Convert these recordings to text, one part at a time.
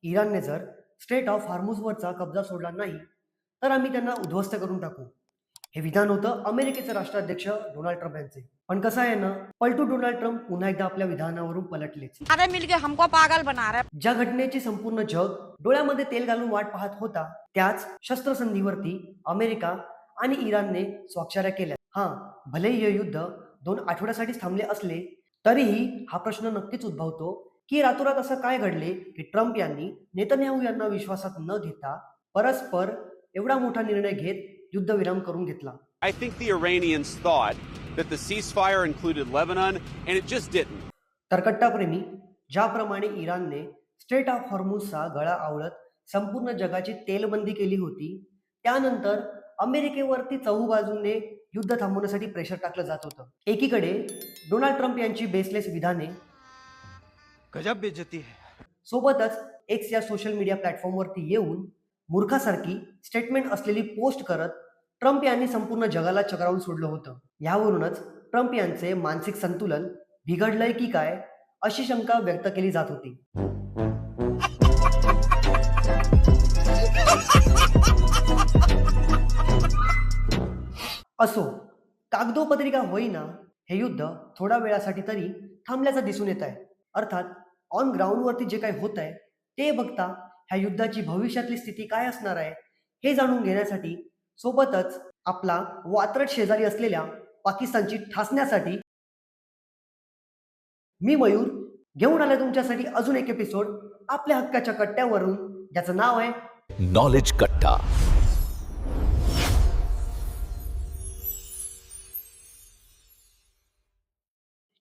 इराणने जर straight of हार्मुझवरचा कब्जा सोडला नाही तर आम्ही त्यांना उद्ध्वस्त करून टाकू. हे विधान होतं अमेरिकेचे राष्ट्राध्यक्ष डोनाल्ड ट्रम्प यांचे. पण कसं आहे ना, पलटू डोनाल्ड ट्रम्प पुन्हा एकदा आपल्या विधानावरून पलटलेच. सारे मिलके हमको पागल बना रहे. ज्या घटनेची संपूर्ण जग डोळ्यामध्ये तेल घालून वाट पाहत होता त्याच शस्त्रसंधीवरती अमेरिका आणि इराणने स्वाक्षऱ्या केल्या. भलेही हे युद्ध 2 आठवड्यासाठीच थांबले असले तरीही हा प्रश्न नक्कीच उद्भवतो की रातोरात असं काय घडले की ट्रम्प यांनी नेतन्याहू यांना विश्वासात न घेता परस्पर एवढा मोठा निर्णय घेत युद्धविराम करून घेतला. I think the Iranians thought that the ceasefire included Lebanon, and it just didn't. तर कट्टाप्रेमी, ज्याप्रमाणे इराणने स्ट्रेट ऑफ हॉर्मुझचा गळा आवळत संपूर्ण जगाची तेलबंदी केली होती, त्यानंतर अमेरिकेवरती चहूबाजूने युद्ध थांबवण्यासाठी प्रेशर टाकलं जात होतं. एकीकडे डोनाल्ड ट्रम्प यांची बेसलेस विधाने, गजब बेइज्जती है, सोबतच एक्स या सोशल मीडिया प्लॅटफॉर्मवरती येऊन मूर्खासारखी स्टेटमेंट असलेली पोस्ट करत ट्रम्प यांनी संपूर्ण जगाला चक्रावून सोडलं होतं. यावरूनच ट्रम्प यांचे मानसिक संतुलन बिघडलंय की काय अशी शंका व्यक्त केली जात होती. असो, कागदोपत्रिका होईना हे युद्ध थोड्या वेळासाठी तरी थांबल्याचं दिसून येत आहे. अर्थात ऑन ग्राउंडवरती जे काही होत आहे ते बघता ह्या युद्धाची भविष्यातली स्थिती काय असणार आहे हे जाणून घेण्यासाठी, सोबतच आपला वात्रट शेजारी असलेल्या पाकिस्तानची ठासण्यासाठी मी मयूर घेऊन आलोय तुमच्यासाठी अजून एक एपिसोड आपल्या हक्काच्या कट्ट्यावरून, ज्याचं नाव आहे नॉलेज कट्टा.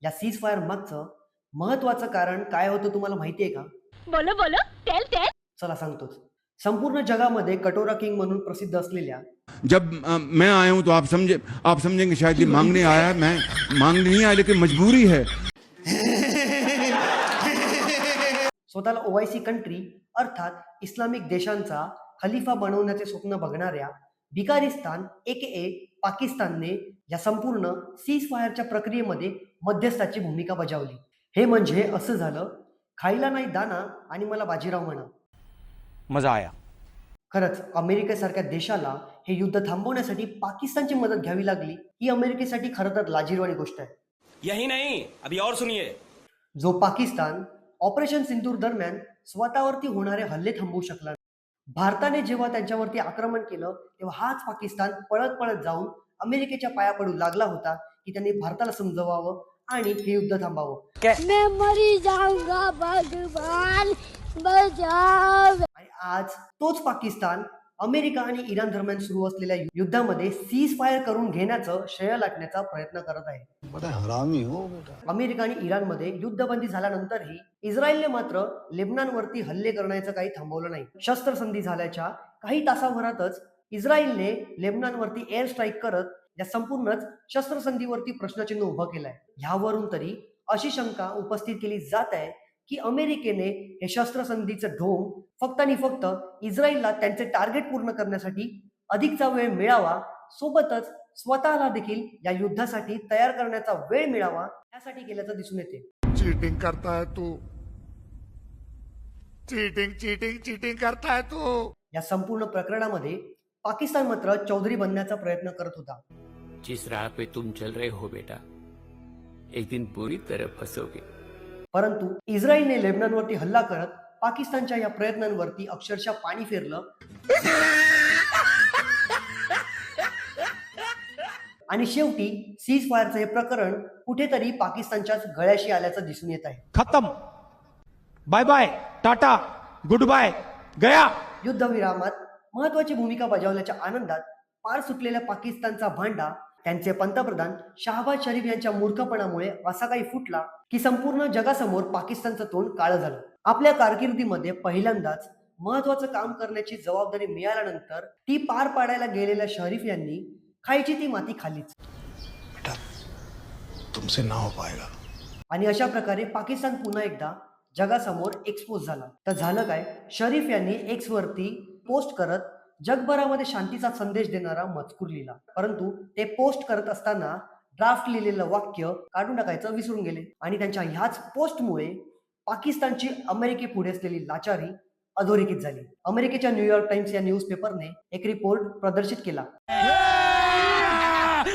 या सीज फायर मागचं महत्वाचं कारण काय होतं तुम्हाला माहितीये का? बोलो बोलो, टेल. चला सांगतोच. संपूर्ण जगामध्ये कटोरा किंग म्हणून प्रसिद्ध असलेल्या, जब मैं आया हूं तो आप समझेंगे शायद ये मांगने आया है. मैं मांगने नहीं आया, लेकिन मजबूरी है. स्वतःला ओआयसी कंट्री अर्थात इस्लामिक देशांचा खलिफा बनवण्याचे स्वप्न बघणाऱ्या बिकारिस्तान एके पाकिस्तानने या संपूर्ण सीज फायरच्या प्रक्रियेमध्ये मध्यस्थाची भूमिका बजावली. हे म्हणजे असं झालं, खायला नाही दाना आणि मला बाजीराव म्हणा. मजा आया. खरंच अमेरिकेसारख्या देशाला हे युद्ध थांबवण्यासाठी पाकिस्तानची मदत घ्यावी लागली ही अमेरिकेसाठी खरं तर लाजिरवाणी गोष्ट आहे. यही नहीं, अभी और सुनिए. जो पाकिस्तान ऑपरेशन सिंदूर दरम्यान स्वतःवरती होणारे हल्ले थांबवू शकला नाही. भारताने जेव्हा त्यांच्यावरती आक्रमण केलं तेव्हा हाच पाकिस्तान पळत पळत जाऊन अमेरिकेच्या पाया पडू लागला होता की त्यांनी भारताला समजवावं आणि हे युद्ध थांबावं. मैं मरी जाऊंगा भगवान बचाव. आणि आज तोच पाकिस्तान अमेरिका आणि इराण दरम्यान सुरू असलेल्या युद्धामध्ये सीज फायर करून घेण्याचं श्रेय लाटण्याचा प्रयत्न करत आहे. अमेरिका आणि इराणमध्ये युद्धबंदी झाल्यानंतरही इस्रायलने मात्र लेबनॉनवरती हल्ले करण्याचं काही थांबवलं नाही. शस्त्रसंधी झाल्याच्या काही तासाभरातच इस्रायलने लेबनॉनवरती एअर स्ट्राईक करत या संपूर्णच शस्त्रसंधीवरती प्रश्नचिन्ह उभं केलंय. ह्यावरून तरी अशी शंका उपस्थित केली जात आहे की अमेरिकेने हे शस्त्रसंधीचं ढोंग फक्त आणि फक्त इस्रायलला त्यांचे टार्गेट पूर्ण करण्यासाठी अधिकचा वेळ मिळावा, सोबतच स्वतःला देखील या युद्धासाठी तयार करण्याचा वेळ मिळावा यासाठी केल्याचं दिसून येते. चीटिंग करता है तू, चीटिंग करता है तू. या संपूर्ण प्रकरणामध्ये पाकिस्तान मात्र चौधरी बनण्याचा प्रयत्न करत होता. जिस राह पे तुम चल रहे हो बेटा, एक दिन बुरी तरह फंसोगे. परंतु इस्रायलने लेबनॉनवरती हल्ला करत पाकिस्तानच्या या प्रयत्नांवरती अक्षरशः पाणी फेरलं आणि शेवटी सीज फायरचं हे प्रकरण कुठेतरी पाकिस्तानच्याच गळ्याशी आल्याचं दिसून येत आहे. खत्म, bye bye, tata, good bye, गया. युद्धविरामात महत्वाची भूमिका बजावल्याच्या आनंदात पार सुटलेल्या पाकिस्तानचा भांडा त्यांचे पंतप्रधान शहबाज शरीफ यांच्या मूर्खपणामुळे असा काही फुटला की संपूर्ण जगासमोर पाकिस्तानचं तोंड काळं झालं. आपल्या कारकिर्दीमध्ये पहिल्यांदाच महत्वाचं काम करण्याची जबाबदारी मिळाल्यानंतर ती पार पाडायला गेलेल्या शरीफ यांनी खायची ती माती खाल्लीच. तुमसे ना हो पाएगा. आणि अशा प्रकारे पाकिस्तान पुन्हा एकदा जगासमोर एक्सपोज झाला. तर झालं काय, शरीफ यांनी एक्स वरती पोस्ट करत जगभरामध्ये शांतीचा संदेश देणारा मजकूर लिहिला. परंतु ते पोस्ट करत असताना ड्राफ्ट लिहिलेलं वाक्य काढून टाकायचं विसरून गेले आणि त्यांच्या ह्याच पोस्टमुळे पाकिस्तानची अमेरिकेपुढे असलेली लाचारी अधोरेखित झाली. अमेरिकेच्या न्यूयॉर्क टाइम्स या न्यूज पेपरने एक रिपोर्ट प्रदर्शित केला,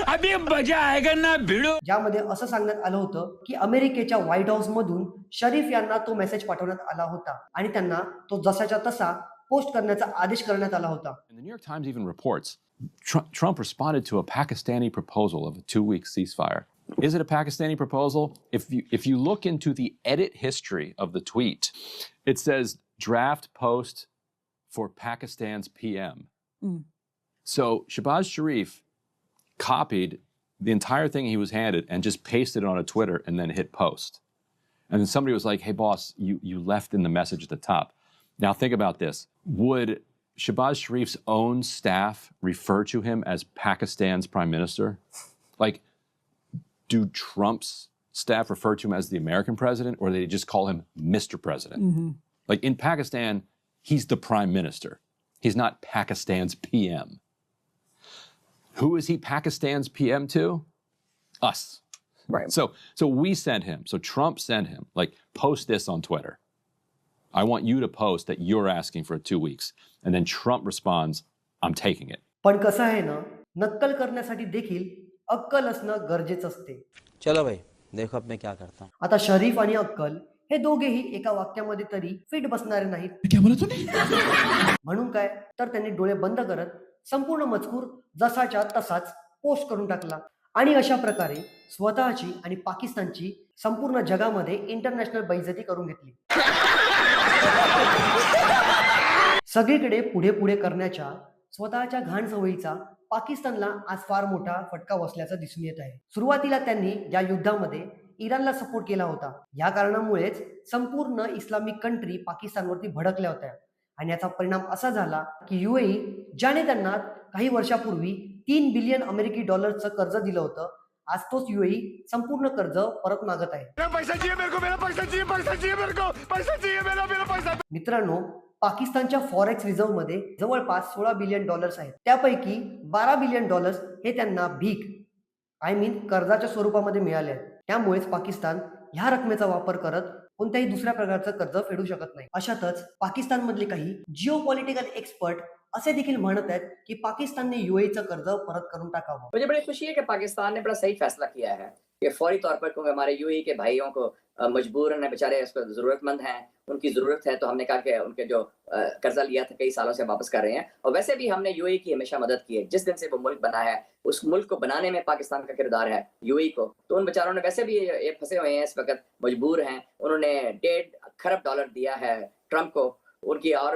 अभी मजा आएगा ना भिड़ो. ज्यामध्ये असं सांगण्यात आलं होतं की अमेरिकेच्या व्हाईट हाऊस मधून शरीफ यांना तो मेसेज पाठवण्यात आला होता आणि त्यांना तो जसाच्या तसा पोस्ट करण्याचा आदेश करण्यात आला होता. And the New York Times even reports Trump responded to a Pakistani proposal of a 2-week ceasefire. Is it a Pakistani proposal? If you look into the edit history of the tweet, it says draft post for Pakistan's PM. So Shehbaz Sharif copied the entire thing he was handed and just pasted it on a Twitter and then hit post. And then somebody was like, "Hey boss, you left in the message at the top." Now think about this. Would Shehbaz Sharif's own staff refer to him as Pakistan's prime minister? Like, do Trump's staff refer to him as the American president, or they just call him Mr. President? Like in Pakistan, he's the prime minister. He's not Pakistan's PM. Who is he Pakistan's PM to? Us. Right. So we sent him. So Trump sent him, like, post this on Twitter. I want you to post that you're asking for 2 weeks. And then Trump responds, I'm taking it. पण कसं आहे ना, नक्कल करण्यासाठी देखील अक्कल असणं गरजेचं असते. चलो भाई देखो अब मैं क्या करता हूँ. आता शरीफ आणि अक्कल हे दोघेही एका वाक्यामध्ये तरी फिट बसणारे नाहीत. म्हणून काय तर त्यांनी डोळे बंद करत संपूर्ण मजकूर जसाच्या तसाच पोस्ट करून टाकला आणि अशा प्रकारे स्वतःची आणि पाकिस्तानची संपूर्ण जगामध्ये इंटरनॅशनल बेइज्जती करून घेतली. सगळीकडे पुढे पुढे करण्याच्या स्वतःच्या घाण सवयीचा पाकिस्तानला आज फार मोठा फटका बसल्याचं दिसून येत आहे. सुरुवातीला त्यांनी या युद्धामध्ये इराणला सपोर्ट केला होता. या कारणामुळेच संपूर्ण इस्लामिक कंट्री पाकिस्तानवरती भडकल्या होत्या आणि याचा परिणाम असा झाला की युएई, ज्याने त्यांना काही वर्षापूर्वी 3 बिलियन अमेरिकी डॉलरचं कर्ज दिलं होतं, आज तोच युएई संपूर्ण कर्ज परत मागत आहे. मित्रांनो, पाकिस्तानच्या फॉरेक्स रिझर्व्ह मध्ये जवळपास 16 बिलियन डॉलर्स आहेत. त्यापैकी 12 बिलियन डॉलर्स हे त्यांना भीक कर्जाच्या स्वरूपामध्ये मिळाले आहेत. त्यामुळेच पाकिस्तान ह्या रकमेचा वापर करत कोणत्याही दुसऱ्या प्रकारचं कर्ज फेडू शकत नाही. अशातच पाकिस्तानमधले काही जिओ पॉलिटिकल एक्सपर्ट असे देखील म्हणत आहेत की पाकिस्तानने युएईचं कर्ज परत करून टाकावं. मुझे बड़ी खुशी है कि पाकिस्तान ने बड़ा सही फैसला किया है कि फौरी तौर पर, क्योंकि हमारे यूएई के भाइयों को मजबूरन बेचारे उसको जरूरतमंद हैं, उनकी जरूरत है, तो हमने कहा कि उनके जो कर्जा लिया था कई सालों से वापस कर रहे हैं. और वैसे भी हमने यूएई की हमेशा मदद की है. जिस दिन से वो मुल्क बना है, उस मुल्क को बनाने में पाकिस्तान का किरदार है यूएई को. तो उन बेचारों ने वैसे भी ये फंसे हुए हैं, इस वक्त मजबूर हैं. उन्होंने $1.5 खरब दिया है ट्रम्प को. उनकी और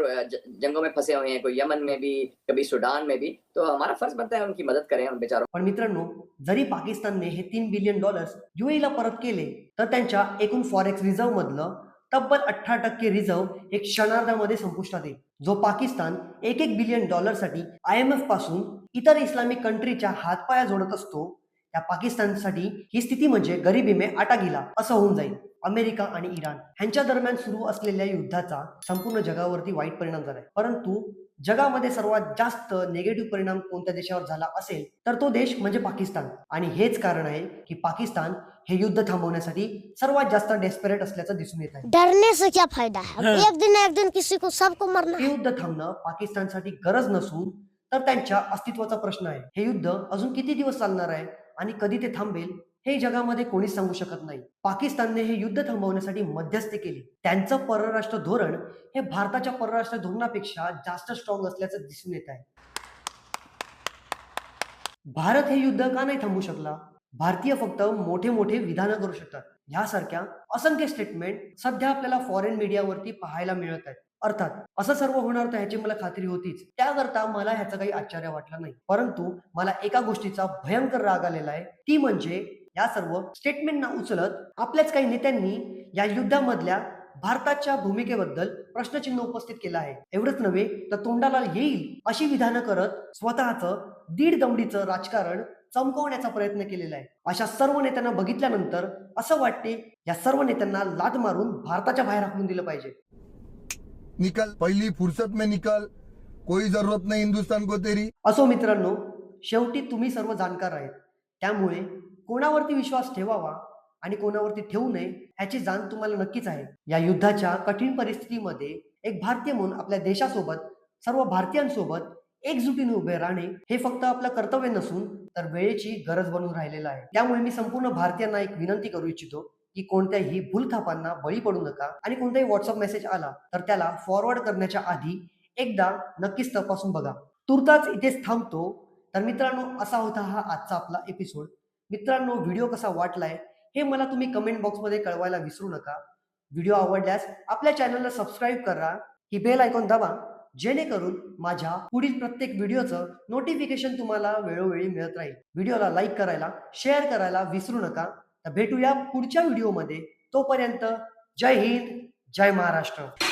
जंगों में फंसे हुए हैं, कोई यमन में भी, कभी सूडान में भी. तो हमारा फर्ज बनता है उनकी मदद करें उन बेचारों. पण मित्रांनो, जरी पाकिस्तानने हे 3 बिलियन डॉलर्स युएईला परत केले तर त्यांच्या एकूण फॉरेक्स रिझर्व्ह मधलं तब्बल 18% रिझर्व्ह एक क्षणार्धामध्ये संपुष्टात येईल, जो पाकिस्तान 1 बिलियन डॉलरसाठी IMF पासून इतर इस्लामिक कंट्रीच्या हातपाया जोडत असतो. त्या पाकिस्तानसाठी ही स्थिती म्हणजे गरिबी में आटा गिला असं होऊन जाईल. अमेरिका आणि इराण यांच्या दरम्यान सुरू असलेल्या युद्धाचा संपूर्ण जगावरती वाईट परिणाम झालाय. परंतु जगामध्ये सर्वात जास्त निगेटिव्ह परिणाम कोणत्या देशावर झाला असेल तर तो देश म्हणजे पाकिस्तान. आणि हेच कारण आहे की पाकिस्तान हे युद्ध थांबवण्यासाठी सर्वात जास्त डेस्परेट असल्याचं दिसून येत आहे. डरने से क्या फायदा है, एक दिन ना एक दिन किसी को सबको मरना हे युद्ध थांबणं पाकिस्तानसाठी गरज नसून तर त्यांच्या अस्तित्वाचा प्रश्न आहे. हे युद्ध अजून किती दिवस चालणार आहे आणि कधी ते थांबेल हे जगामध्ये कोणीच सांगू शकत नाही. पाकिस्तानने हे युद्ध थांबवण्यासाठी मध्यस्थी केली. त्यांचं परराष्ट्र धोरण हे भारताच्या परराष्ट्र धोरणापेक्षा जास्त स्ट्रॉंग असल्याचं दिसून येत आहे. भारत हे युद्ध का नाही थांबवू शकला? भारतीय फक्त मोठे मोठे विधानं करू शकतात. यासारख्या असंख्य स्टेटमेंट सध्या आपल्याला फॉरेन मीडियावरती पाहायला मिळत आहेत. अर्थात असं सर्व होणार तर ह्याची मला खात्री होतीच. त्याकरता मला ह्याचं काही आश्चर्य वाटलं नाही. परंतु मला एका गोष्टीचा भयंकर राग आलेला आहे, ती म्हणजे या सर्व स्टेटमेंटना उचलत आपल्याच काही नेत्यांनी या युद्धामधल्या भारताच्या भूमिकेबद्दल प्रश्नचिन्ह उपस्थित केलं आहे. एवढंच नव्हे तर तोंडाला येईल अशी विधानं करत स्वतःचं दीड दमडीचं राजकारण चमकवण्याचा प्रयत्न केलेला आहे. अशा सर्व नेत्यांना बघितल्यानंतर असं वाटते या सर्व नेत्यांना लाद मारून भारताच्या बाहेर हाकलून दिलं पाहिजे. निकल, पहिली फुर्सत में निकल, कोई जरूरत नहीं हिंदुस्तान को तेरी. असो मित्रांनो, शेवटी तुम्ही सर्व जाणकार आहेत. त्यामुळे कोणावरती विश्वास ठेवावा आणि कोणावरती ठेवू नये ह्याची जाण तुम्हाला नक्कीच आहे. या युद्धाच्या कठीण परिस्थितीमध्ये एक भारतीय म्हणून आपल्या देशासोबत सर्व भारतीयांसोबत एकजुटीने उभे राहणे हे फक्त आपलं कर्तव्य नसून तर वेळेची गरज बनून राहिलेलं आहे. त्यामुळे मी संपूर्ण भारतीयांना एक विनंती करू इच्छितो की कोणत्याही भूलथापांना बळी पडू नका आणि कोणताही व्हॉट्सअप मेसेज आला तर त्याला फॉरवर्ड करण्याच्या आधी एकदा नक्कीच तपासून बघा. तुर्तास इथेच थांबतो. तर मित्रांनो, असा होता हा आजचा आपला एपिसोड. मित्रांनो, व्हिडिओ कसा वाटलाय हे मला तुम्ही कमेंट बॉक्समध्ये कळवायला विसरू नका. व्हिडिओ आवडल्यास आपल्या चॅनलला सबस्क्राईब करा, ही बेल आयकॉन दाबा, जेणेकरून माझ्या पुढील प्रत्येक व्हिडिओचं नोटिफिकेशन तुम्हाला वेळोवेळी मिळत राहील. व्हिडिओला लाईक करायला, शेअर करायला विसरू नका. तर भेटूया पुढच्या व्हिडिओमध्ये. तोपर्यंत जय हिंद, जय महाराष्ट्र.